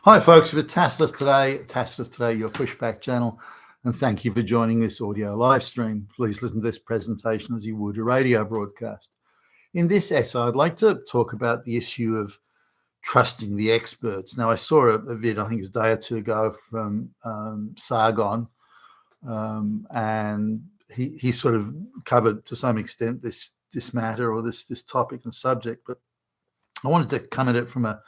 Hi folks, with Tassless Today, your pushback channel, and thank you for joining this audio live stream. Please listen to this presentation as you would a radio broadcast. In this essay, I'd like to talk about the issue of trusting the experts. Now, I saw a vid, I think it was a day or two ago, from Sargon, and he sort of covered to some extent this matter or this topic and subject, but I wanted to come at it from a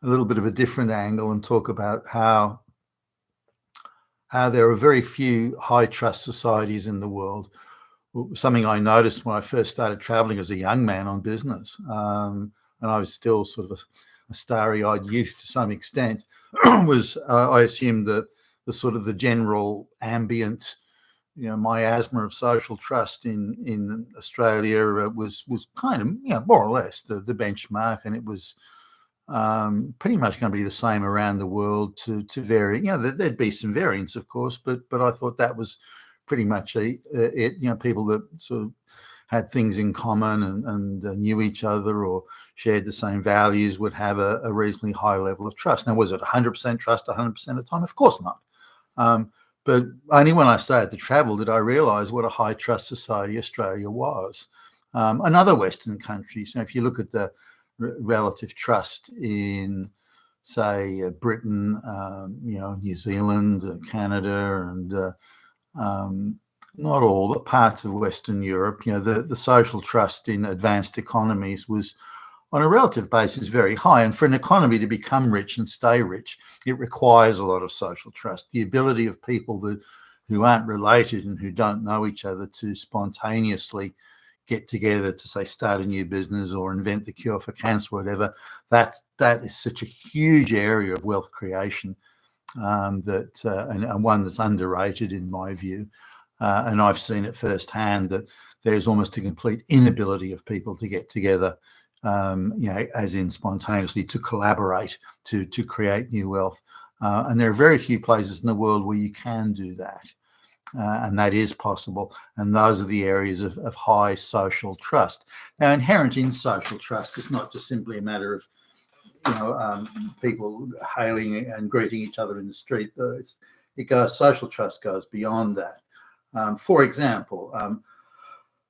little bit of a different angle and talk about how there are very few high trust societies in the world. Something I noticed when I first started traveling as a young man on business, and I was still sort of a starry-eyed youth to some extent, was I assumed that the sort of the general ambient, miasma of social trust in Australia was kind of, more or less the benchmark, and it was pretty much going to be the same around the world to vary. There'd be some variance, of course, but I thought that was pretty much it. People that sort of had things in common and knew each other or shared the same values would have a reasonably high level of trust. Now, was it 100% trust 100% of the time? Of course not. But only when I started to travel did I realize what a high trust society Australia was. And other Western countries, if you look at the relative trust in, say, Britain, New Zealand, Canada, and not all, but parts of Western Europe, the social trust in advanced economies was, on a relative basis, very high. And for an economy to become rich and stay rich, it requires a lot of social trust. The ability of people who aren't related and who don't know each other to spontaneously get together to, say, start a new business or invent the cure for cancer, whatever, that is such a huge area of wealth creation and one that's underrated in my view. And I've seen it firsthand that there's almost a complete inability of people to get together, as in spontaneously to collaborate to create new wealth. And there are very few places in the world where you can do that. And that is possible. And those are the areas of high social trust. Now, inherent in social trust is not just simply a matter of, people hailing and greeting each other in the street. Social trust goes beyond that. For example,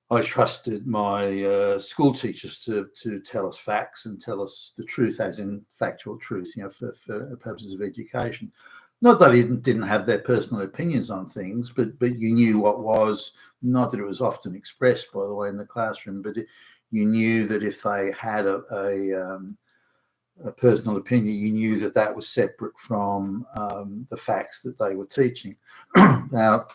I trusted my school teachers to tell us facts and tell us the truth, as in factual truth, for purposes of education. Not that he didn't have their personal opinions on things, but you knew what was, not that it was often expressed, by the way, in the classroom, but you knew that if they had a personal opinion, you knew that was separate from the facts that they were teaching. Now,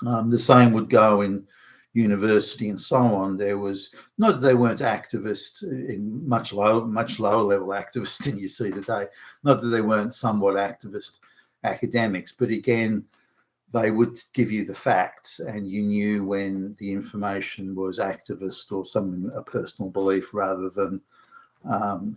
the same would go in university and so on. There was, not that they weren't activists, in much lower level activists than you see today, not that they weren't somewhat activist academics, but again, they would give you the facts and you knew when the information was activist or something, a personal belief rather than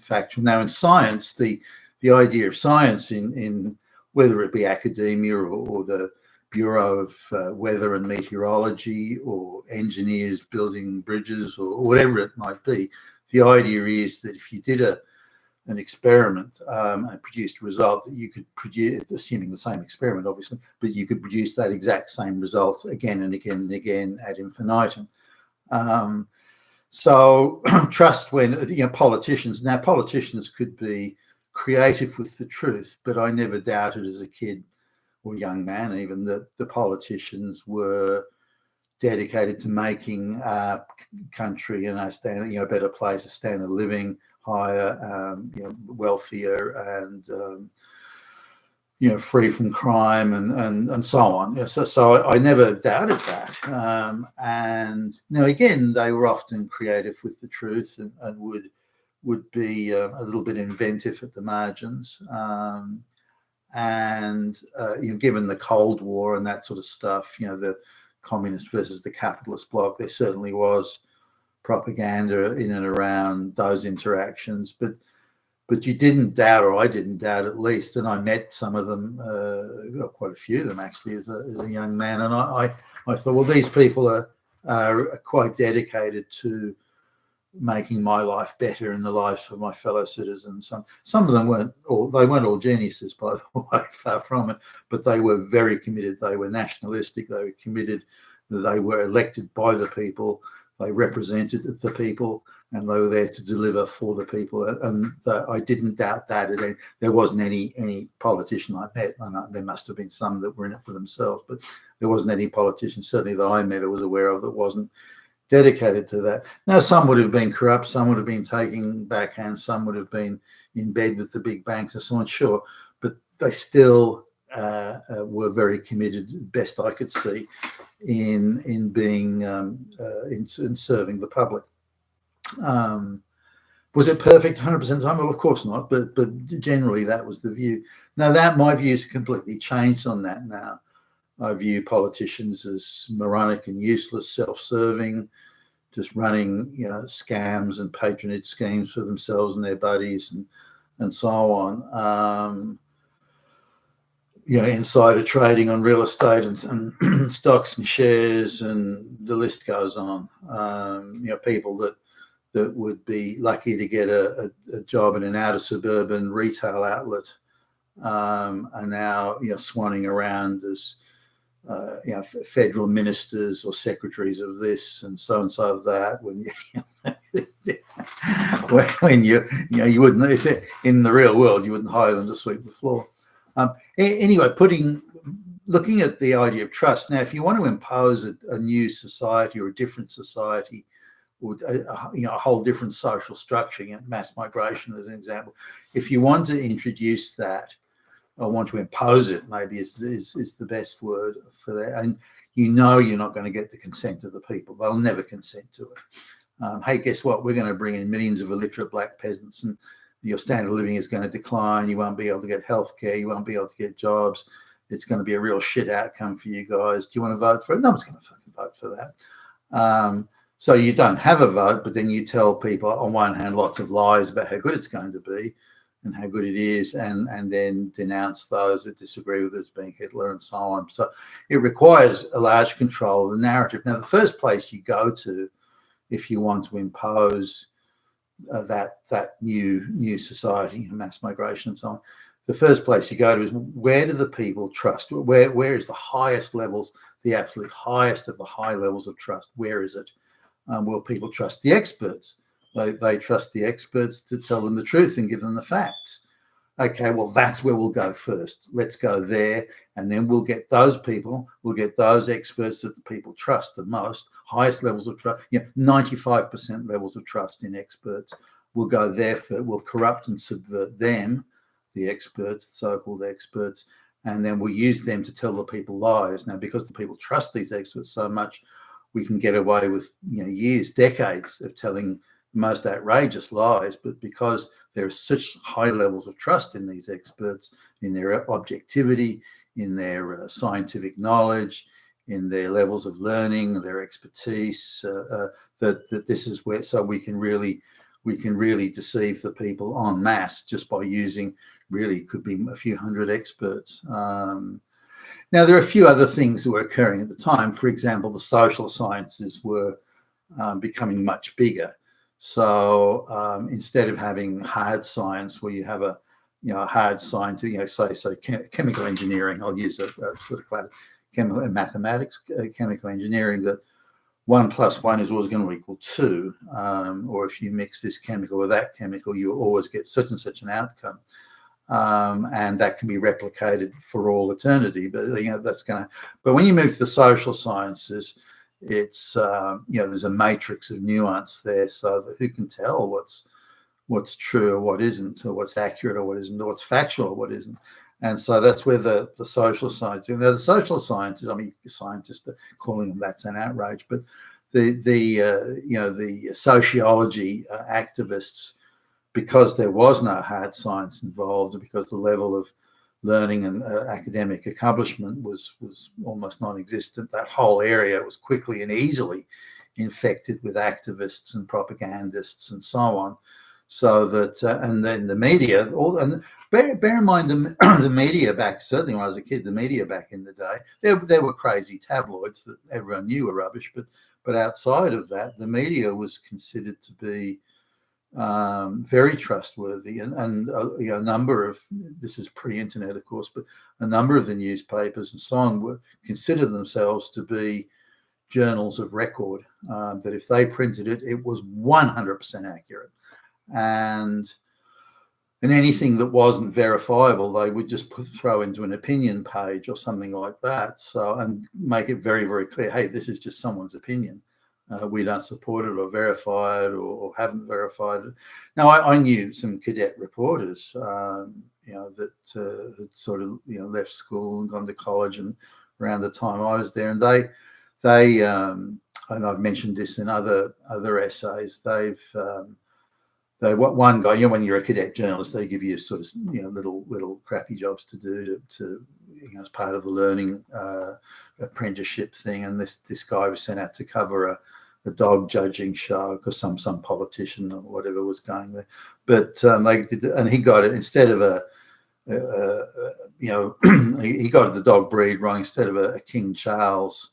factual. Now, in science, the idea of science in whether it be academia or the Bureau of Weather and Meteorology or engineers building bridges or whatever it might be, the idea is that if you did an experiment and produced a result, that you could produce, assuming the same experiment obviously, but you could produce that exact same result again and again and again ad infinitum. So trust when, politicians could be creative with the truth, but I never doubted as a kid or young man even that the politicians were dedicated to making our country and our standard, a better place, a standard of living higher, wealthier and free from crime and so on. So I never doubted that. And again, they were often creative with the truth and would be a little bit inventive at the margins. Given the Cold War and that sort of stuff, the communist versus the capitalist bloc, there certainly was propaganda in and around those interactions, but you didn't doubt, or I didn't doubt at least, and I met some of them, quite a few of them actually, as a young man, and I thought, well, these people are quite dedicated to making my life better and the lives of my fellow citizens. Some of them weren't all geniuses, by the way, far from it, but they were very committed. They were nationalistic. They were committed. They were elected by the people. They represented the people, and they were there to deliver for the people. And I didn't doubt that. There wasn't any politician I met. There must have been some that were in it for themselves, but there wasn't any politician, certainly that I met or was aware of, that wasn't dedicated to that. Now, some would have been corrupt, some would have been taking backhands, some would have been in bed with the big banks and so on, sure, but they still were very committed, best I could see, in being in serving the public. Was it perfect 100% of the time? Well, of course not, but generally that was the view. Now, my views completely changed on that now. I view politicians as moronic and useless, self-serving, just running, scams and patronage schemes for themselves and their buddies and so on. Insider trading on real estate and stocks and shares, and the list goes on. People that would be lucky to get a job in an outer suburban retail outlet are now swanning around as federal ministers or secretaries of this and so of that. When you wouldn't, if in the real world, you wouldn't hire them to sweep the floor. Anyway, looking at the idea of trust. Now, if you want to impose a new society or a different society, or a whole different social structure, mass migration as an example, if you want to introduce that, or want to impose it, maybe is the best word for that. And you're not going to get the consent of the people. They'll never consent to it. Hey, guess what? We're going to bring in millions of illiterate black peasants, and your standard of living is going to decline. You won't be able to get healthcare. You won't be able to get jobs. It's going to be a real shit outcome for you guys. Do you want to vote for it? No one's going to fucking vote for that. So you don't have a vote, but then you tell people on one hand lots of lies about how good it's going to be and how good it is, and then denounce those that disagree with it as being Hitler and so on. So it requires a large control of the narrative. Now, the first place you go to if you want to impose that new society, mass migration and so on, the first place you go to is, where do the people trust? Where is the highest levels, the absolute highest of the high levels of trust? Where is it? Will people trust the experts? They trust the experts to tell them the truth and give them the facts. Okay, well, that's where we'll go first. Let's go there, and then we'll get those people, we'll get those experts that the people trust the most, highest levels of trust, 95% levels of trust in experts. We'll go there, we'll corrupt and subvert them, the experts, the so-called experts, and then we'll use them to tell the people lies. Now, because the people trust these experts so much, we can get away with years, decades of telling most outrageous lies, but because there are such high levels of trust in these experts, in their objectivity, in their scientific knowledge, in their levels of learning, their expertise, that this is where, so we can really deceive the people en masse just by using, really could be a few hundred experts. Now, there are a few other things that were occurring at the time. For example, the social sciences were becoming much bigger. So instead of having hard science, where you have a hard science, say chemical engineering, I'll use a sort of class, chemical and mathematics, chemical engineering, that 1 + 1 is always going to equal 2, or if you mix this chemical with that chemical, you always get such and such an outcome. And that can be replicated for all eternity. But that's going to. But when you move to the social sciences, it's there's a matrix of nuance there, so that who can tell what's true or what isn't, or what's accurate or what isn't, or what's factual or what isn't. And so that's where the social sciences. Now, the social sciences, I mean, scientists are calling them, that's an outrage, but the sociology activists, because there was no hard science involved, and because the level of learning and academic accomplishment was almost non-existent, that whole area was quickly and easily infected with activists and propagandists and so on. So that, and then the media, and bear in mind the media back, certainly when I was a kid, the media back in the day, there were crazy tabloids that everyone knew were rubbish, but But outside of that, the media was considered to be very trustworthy, and a number of, this is pre-internet, of course, but a number of the newspapers and so on were considered themselves to be journals of record. That if they printed it, it was 100% accurate, and anything that wasn't verifiable, they would just throw into an opinion page or something like that. So, and make it very, very clear, hey, this is just someone's opinion. We don't support it or verify it or haven't verified it. Now, I knew some cadet reporters, that had sort of, left school and gone to college, and around the time I was there, and they and I've mentioned this in other essays, one guy, when you're a cadet journalist, they give you sort of, little crappy jobs to do to as part of the learning apprenticeship thing. And this guy was sent out to cover a dog judging show because some politician or whatever was going there. But they did, and he got it instead of he got the dog breed wrong. Instead of a King Charles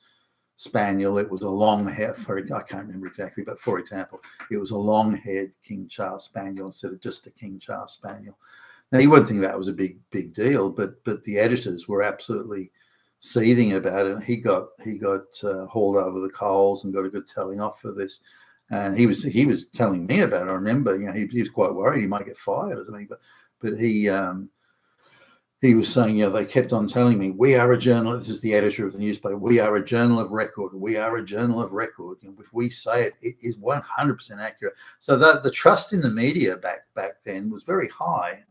Spaniel, it was a long-haired, I can't remember exactly, but for example, it was a long-haired King Charles Spaniel instead of just a King Charles Spaniel. Now, you wouldn't think that was a big deal, but the editors were absolutely seething about it. And he got hauled over the coals and got a good telling off for this. And he was telling me about it. I remember, he was quite worried he might get fired or something, but he was saying, they kept on telling me, we are a journal. This is the editor of the newspaper. We are a journal of record. We are a journal of record. If we say it, it is 100% accurate. So the trust in the media back then was very high.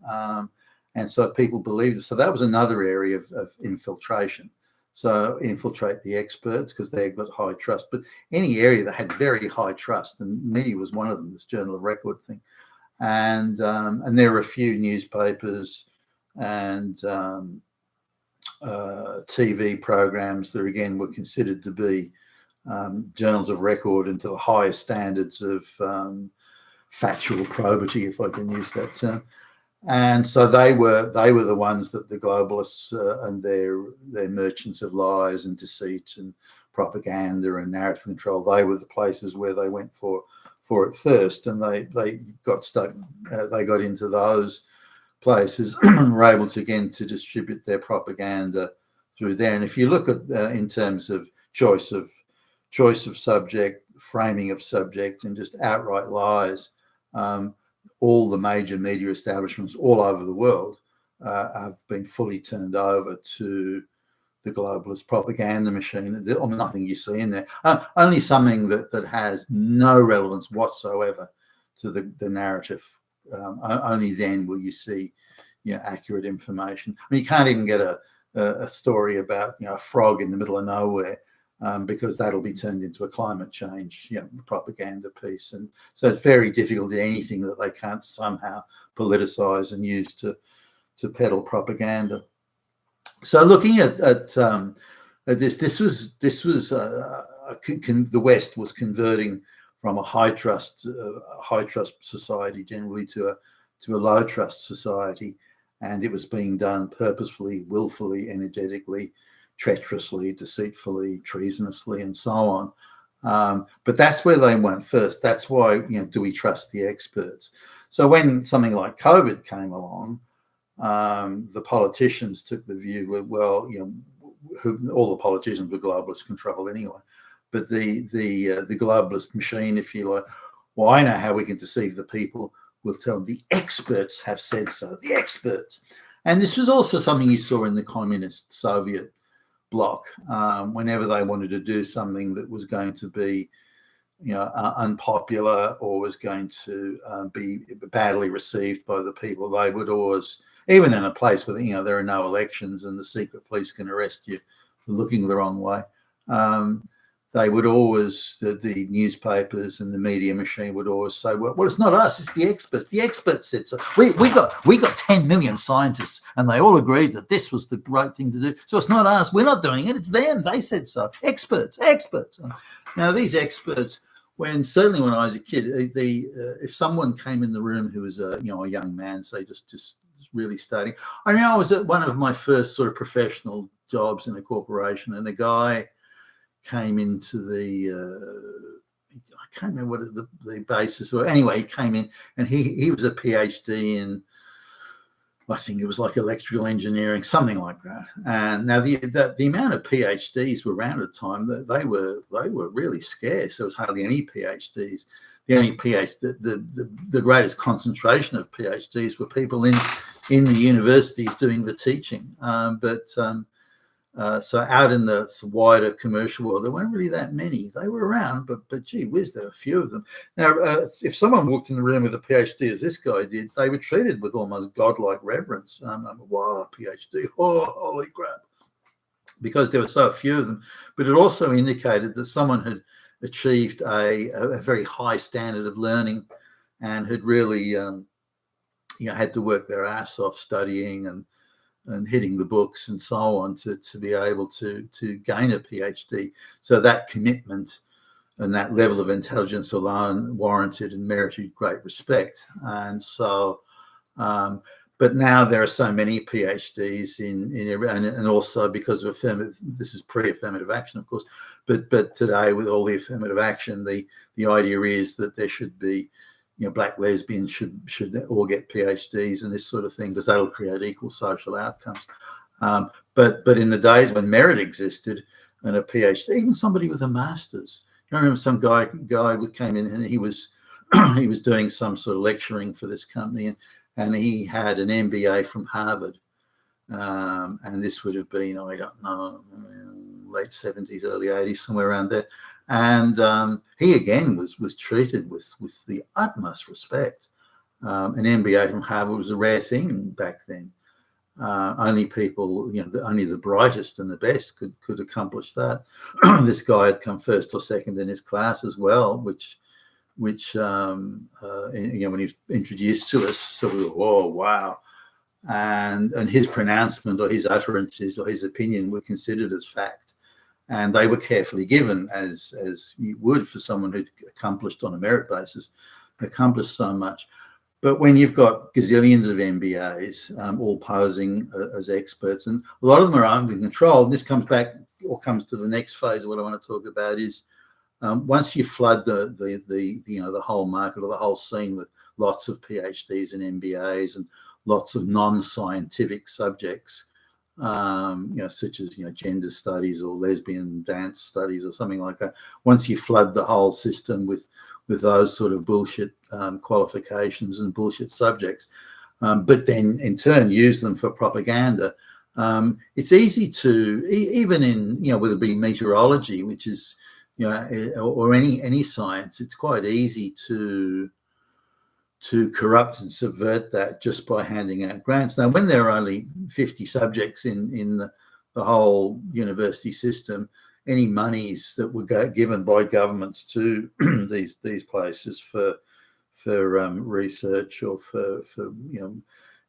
And so people believed it. So that was another area of infiltration. So infiltrate the experts because they've got high trust. But any area that had very high trust, and media was one of them, this journal of record thing. And there were a few newspapers and TV programs that again were considered to be journals of record and to the highest standards of factual probity, if I can use that term. And so they were the ones that the globalists and their merchants of lies and deceit and propaganda and narrative control, they were the places where they went for it first, and they got stuck. They got into those places and were able to again to distribute their propaganda through there. And if you look at in terms of choice of subject, framing of subject, and just outright lies, all the major media establishments all over the world have been fully turned over to the globalist propaganda machine. Nothing you see in there, only something that has no relevance whatsoever to the narrative. Only then will you see, accurate information. I mean, you can't even get a story about a frog in the middle of nowhere because that'll be turned into a climate change propaganda piece. And so it's very difficult to anything that they can't somehow politicize and use to peddle propaganda. So looking at this was the West was converting from a high trust society generally to a low trust society, and it was being done purposefully, willfully, energetically, treacherously, deceitfully, treasonously, and so on. But that's where they went first. That's why, do we trust the experts? So when something like COVID came along, the politicians took the view, all the politicians were globalist controlled anyway. But the globalist machine, if you like, well, I know how we can deceive the people. We'll tell them the experts have said so. The experts, and this was also something you saw in the communist Soviet bloc. Whenever they wanted to do something that was going to be, unpopular or was going to be badly received by the people, they would always, even in a place where there are no elections and the secret police can arrest you for looking the wrong way. They would always, the newspapers and the media machine would always say, well, it's not us, it's the experts. The experts said so. We got 10 million scientists and they all agreed that this was the right thing to do. So it's not us, we're not doing it, it's them. They said so. Experts. Now these experts, certainly when I was a kid, if someone came in the room who was a young man, say just really studying. I mean, I was at one of my first sort of professional jobs in a corporation, and a guy came into I can't remember what the basis was. Anyway, he came in and he was a PhD in, I think it was like electrical engineering, something like that. And now the amount of PhDs were around at the time, that they were really scarce. There was hardly any PhDs. The only the greatest concentration of PhDs were people in the universities doing the teaching. So out in the wider commercial world, there weren't really that many. They were around, but gee whiz, there were a few of them. Now, if someone walked in the room with a PhD, as this guy did, they were treated with almost godlike reverence. Wow, PhD, oh, holy crap, because there were so few of them. But it also indicated that someone had achieved a very high standard of learning and had really, had to work their ass off studying and hitting the books and so on to be able to gain a PhD. So that commitment and that level of intelligence alone warranted and merited great respect. And so, but now there are so many PhDs and also because of this is pre-affirmative action, of course, but today with all the affirmative action, the idea is that there should be, black lesbians should all get PhDs and this sort of thing, because that'll create equal social outcomes. But in the days when merit existed and a PhD, even somebody with a master's, I remember some guy came in and he was he was doing some sort of lecturing for this company, and he had an MBA from Harvard, and this would have been, I don't know, late 70s, early 80s, somewhere around there. And he again was treated with the utmost respect. An MBA from Harvard was a rare thing back then. Only people, only the brightest and the best could accomplish that. This guy had come first or second in his class as well, which when he was introduced to us, so we were, oh wow. And his pronouncement or his utterances or his opinion were considered as fact. And they were carefully given, as you would for someone who'd accomplished on a merit basis, accomplished so much. But when you've got gazillions of MBAs all posing as experts, and a lot of them are under control, and this comes to the next phase of what I want to talk about is once you flood the whole market or the whole scene with lots of PhDs and MBAs and lots of non-scientific subjects, such as gender studies or lesbian dance studies or something like that. Once you flood the whole system with those sort of bullshit qualifications and bullshit subjects, but then in turn use them for propaganda, it's easy to even in whether it be meteorology, which is or any science, it's quite easy to corrupt and subvert that just by handing out grants. Now, when there are only 50 subjects in the whole university system, any monies that were given by governments to these places for research or for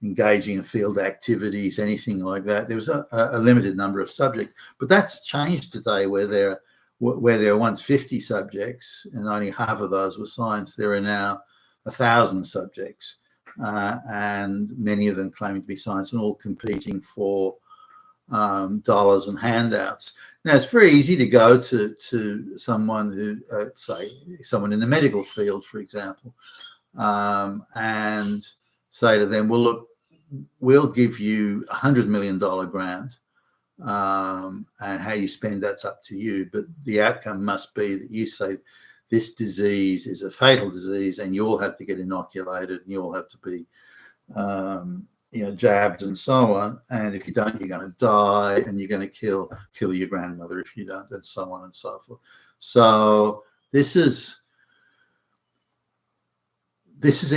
engaging in field activities, anything like that, there was a limited number of subjects. But that's changed today, where there were once 50 subjects and only half of those were science. There are now 1,000 subjects, and many of them claiming to be science and all competing for dollars and handouts. Now, it's very easy to go to someone who, say, someone in the medical field, for example, and say to them, well, look, we'll give you $100 million grant, and how you spend that's up to you. But the outcome must be that you say, this disease is a fatal disease and you all have to get inoculated and you all have to be jabbed and so on. And if you don't, you're going to die and you're going to kill your grandmother if you don't, and so on and so forth. So this is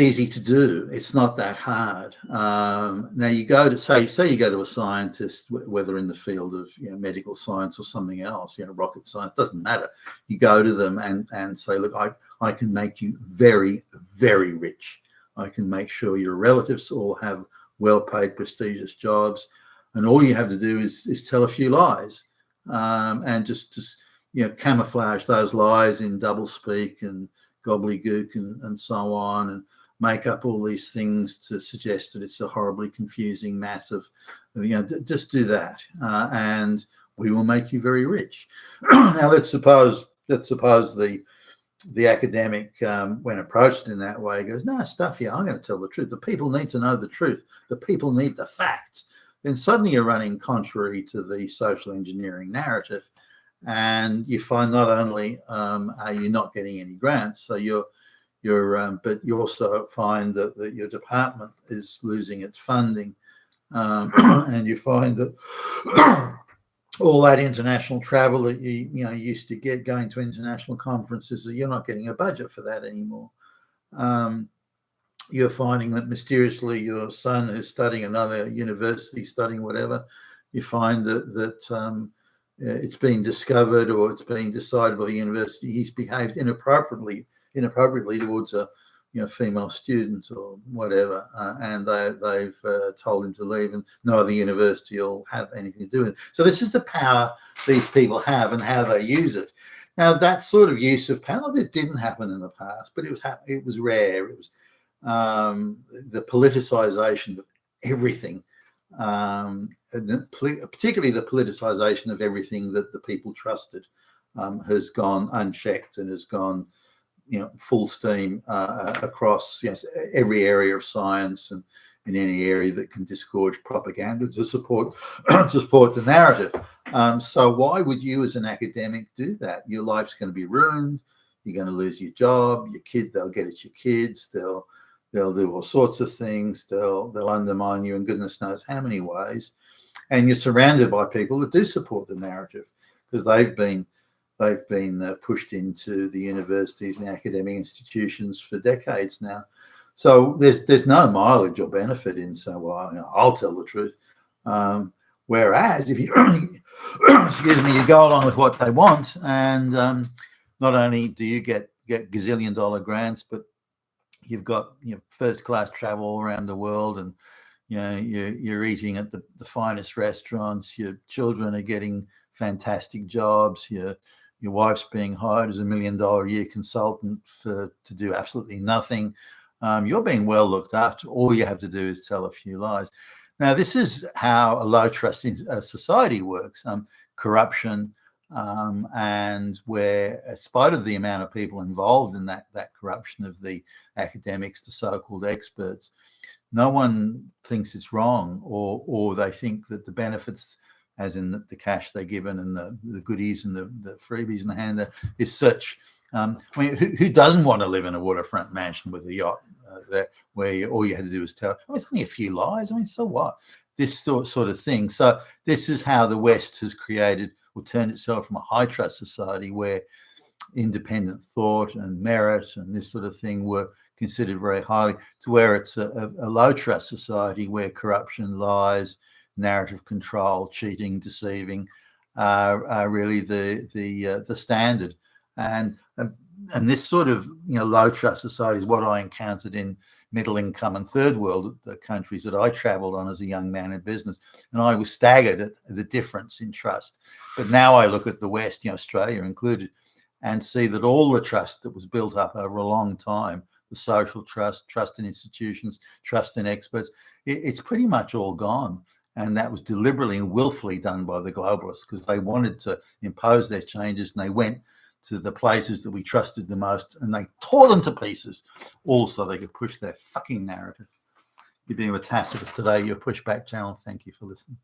easy to do. It's not that hard. Now you go to say you go to a scientist, whether in the field of medical science or something else, rocket science, doesn't matter. You go to them and say, look, I can make you very, very rich. I can make sure your relatives all have well-paid, prestigious jobs, and all you have to do is tell a few lies, and just camouflage those lies in doublespeak and gobbledygook and so on, and make up all these things to suggest that it's a horribly confusing mass of, just do that. And we will make you very rich. Now let's suppose the academic, when approached in that way, goes, no, stuff you, I'm going to tell the truth. The people need to know the truth. The people need the facts. Then suddenly you're running contrary to the social engineering narrative, and you find not only are you not getting any grants, so but you also find that your department is losing its funding, and you find that all that international travel that you used to get going to international conferences, that you're not getting a budget for that anymore. You're finding that mysteriously your son is studying another university, studying whatever, you find that it's been discovered or it's been decided by the university he's behaved inappropriately towards a female student or whatever, and they've told him to leave, and no other university will have anything to do with it. So this is the power these people have and how they use it. Now, that sort of use of power, that didn't happen in the past, but it was rare. It was the politicization of everything, and particularly the politicization of everything that the people trusted, has gone unchecked and has gone full steam across every area of science and in any area that can disgorge propaganda to support the narrative. So why would you as an academic do that? Your life's going to be ruined. You're going to lose your job. They'll get at your kids. They'll do all sorts of things. They'll undermine you in goodness knows how many ways. And you're surrounded by people that do support the narrative because they've been pushed into the universities and the academic institutions for decades now. So there's no mileage or benefit in saying, well, I'll tell the truth. Whereas if you, excuse me, you go along with what they want, and not only do you get gazillion-dollar grants, but you've got first-class travel all around the world, and you're eating at the finest restaurants. Your children are getting fantastic jobs. Your wife's being hired as $1 million a year consultant to do absolutely nothing. You're being well looked after. All you have to do is tell a few lies. Now, this is how a low trust in society works. Corruption, and where, in spite of the amount of people involved in that corruption of the academics, the so-called experts, no one thinks it's wrong, or they think that the benefits, as in the cash they're given and the goodies and the freebies in the hand, is such. I mean, who doesn't want to live in a waterfront mansion with a yacht there, where all you had to do was tell? I mean, it's only a few lies. I mean, so what? This sort of thing. So this is how the West has created or turned itself from a high trust society where independent thought and merit and this sort of thing were considered very highly, to where it's a low trust society where corruption, lies, narrative control, cheating, deceiving are really the standard. And this sort of low trust society is what I encountered in middle income and third world countries that I traveled on as a young man in business, and I was staggered at the difference in trust. But now I look at the West, Australia included, and see that all the trust that was built up over a long time, the social trust in institutions, trust in experts, it's pretty much all gone. And that was deliberately and willfully done by the globalists because they wanted to impose their changes, and they went to the places that we trusted the most and they tore them to pieces, all so they could push their fucking narrative. You've been with Tacitus today, your pushback channel. Thank you for listening.